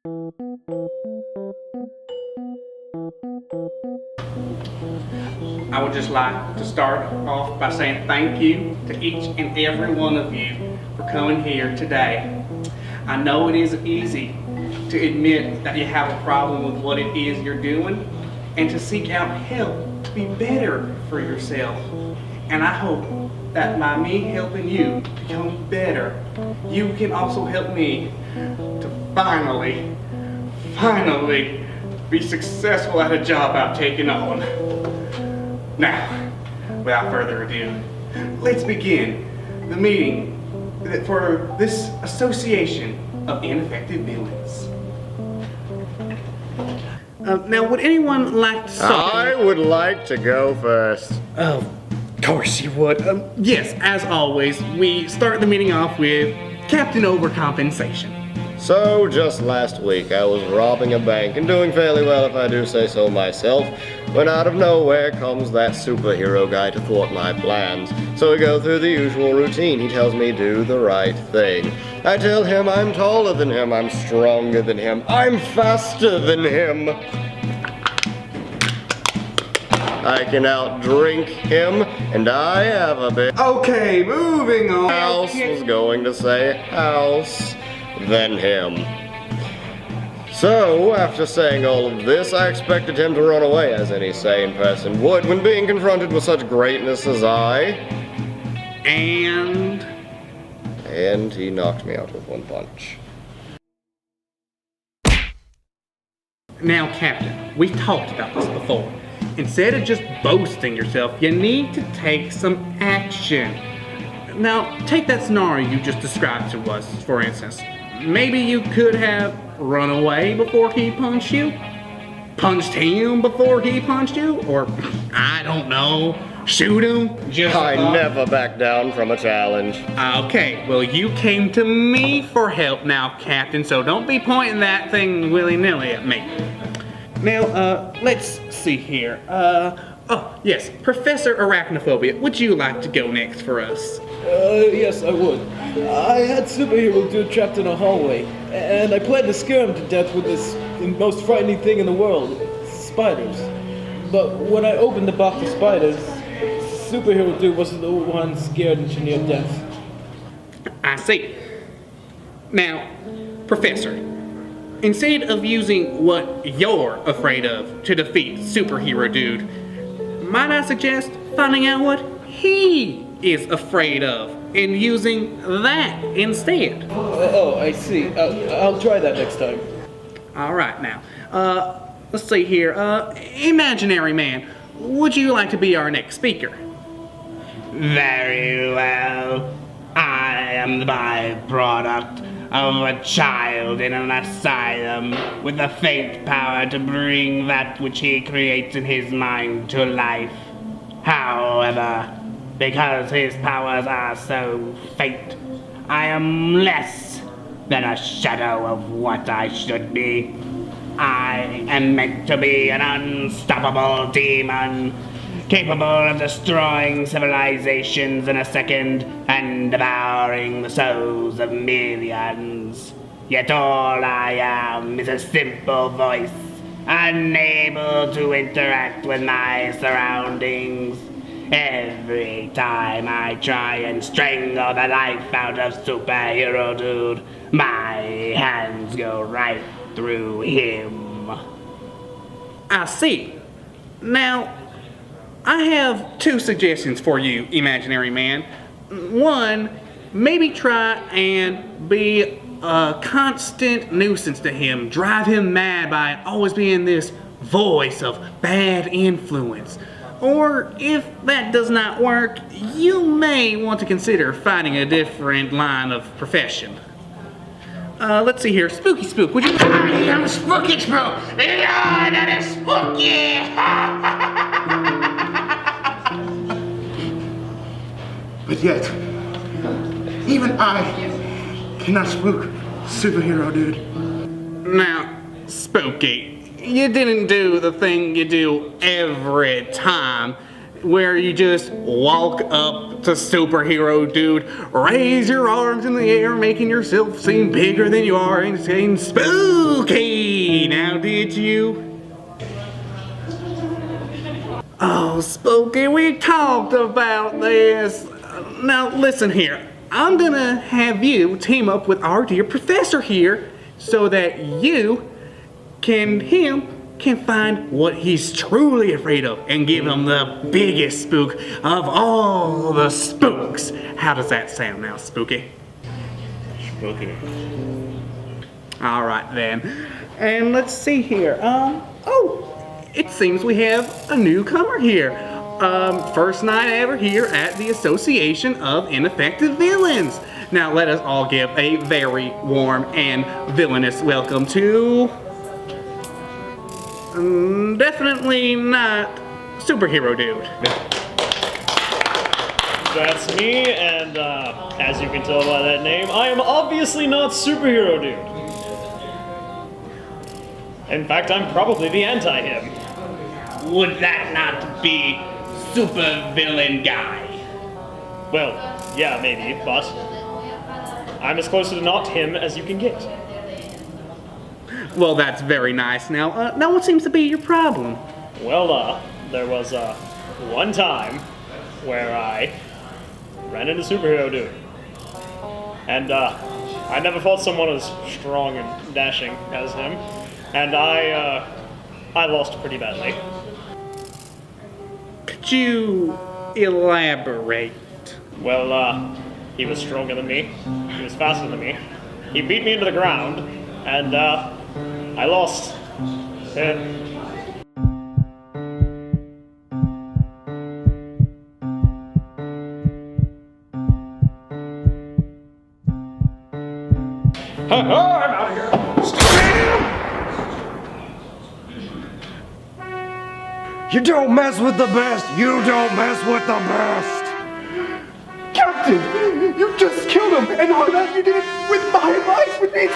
I would just like to start off by saying thank you to each and every one of you for coming here today. I know it isn't easy to admit that you have a problem with what it is you're doing and to seek out help to be better for yourself. And I hope that by me helping you become better, you can also help me to finally be successful at a job I've taken on. Now, without further ado, let's begin the meeting for this Association of Ineffective Villains. Now, would anyone like to start? I would like to go first. Of course you would. Yes, as always, we start the meeting off with Captain Overcompensation. So, just last week, I was robbing a bank and doing fairly well if I do say so myself, when out of nowhere comes that superhero guy to thwart my plans. So we go through the usual routine. He tells me do the right thing. I tell him I'm taller than him, I'm stronger than him, I'm faster than him. I can outdrink him, and I have a bit. Okay, moving on. House was going to say house. Than him. So, after saying all of this, I expected him to run away, as any sane person would when being confronted with such greatness as I. And he knocked me out with one punch. now, Captain, we've talked about this before. Instead of just boasting yourself, you need to take some action. Now, take that scenario you just described to us, for instance. Maybe you could have run away before he punched you, punched him before he punched you, or, I don't know, shoot him. I never back down from a challenge. Okay, well, you came to me for help now, Captain, so don't be pointing that thing willy-nilly at me. Now, let's see here. Oh, yes, Professor Arachnophobia, would you like to go next for us? Yes, I would. I had superhero dude trapped in a hallway, and I planned to scare him to death with this most frightening thing in the world, spiders. But when I opened the box of spiders, superhero dude wasn't the one scared into near death. I see. Now, Professor, instead of using what you're afraid of to defeat Superhero Dude, might I suggest finding out what he is afraid of and using that instead? Oh, I see. I'll try that next time. All right, now, let's see here. Imaginary Man, would you like to be our next speaker? Very well. I am the byproduct of a child in an asylum with the faint power to bring that which he creates in his mind to life. However, because his powers are so faint, I am less than a shadow of what I should be. I am meant to be an unstoppable demon, capable of destroying civilizations in a second and devouring the souls of millions. Yet all I am is a simple voice, unable to interact with my surroundings. Every time I try and strangle the life out of Superhero Dude, my hands go right through him. I see. Now, I have two suggestions for you, Imaginary Man. One, maybe try and be a constant nuisance to him, drive him mad by always being this voice of bad influence. Or if that does not work, you may want to consider finding a different line of profession. Let's see here. Spooky Spook, would you? I am Spooky Spook! Yeah, that is spooky! But yet, even I cannot spook Superhero Dude. Now, Spooky, you didn't do the thing you do every time. where you just walk up to superhero dude, raise your arms in the air, making yourself seem bigger than you are, and saying spooky. Now, did you? Oh, Spooky, we talked about this. Now, listen here. I'm gonna have you team up with our dear professor here so that him can find what he's truly afraid of and give him the biggest spook of all the spooks. How does that sound now, Spooky? Spooky. All right then. And let's see here. It seems we have a newcomer here. First night ever here at the Association of Ineffective Villains. Now let us all give a very warm and villainous welcome to... definitely not Superhero Dude. That's me, and as you can tell by that name, I am obviously not Superhero Dude. In fact, I'm probably the anti-him. Would that not be Super Villain Guy? Well, yeah, maybe, but I'm as close to not him as you can get. Well, that's very nice. Now, what seems to be your problem? Well, there was one time where I ran into Superhero Dude. And I never fought someone as strong and dashing as him. And I lost pretty badly. Could you elaborate? Well, he was stronger than me. He was faster than me. He beat me into the ground, and I lost. I'm out of here. You don't mess with the best! You don't mess with the best! Captain, you just killed him, and all that you did with my advice would be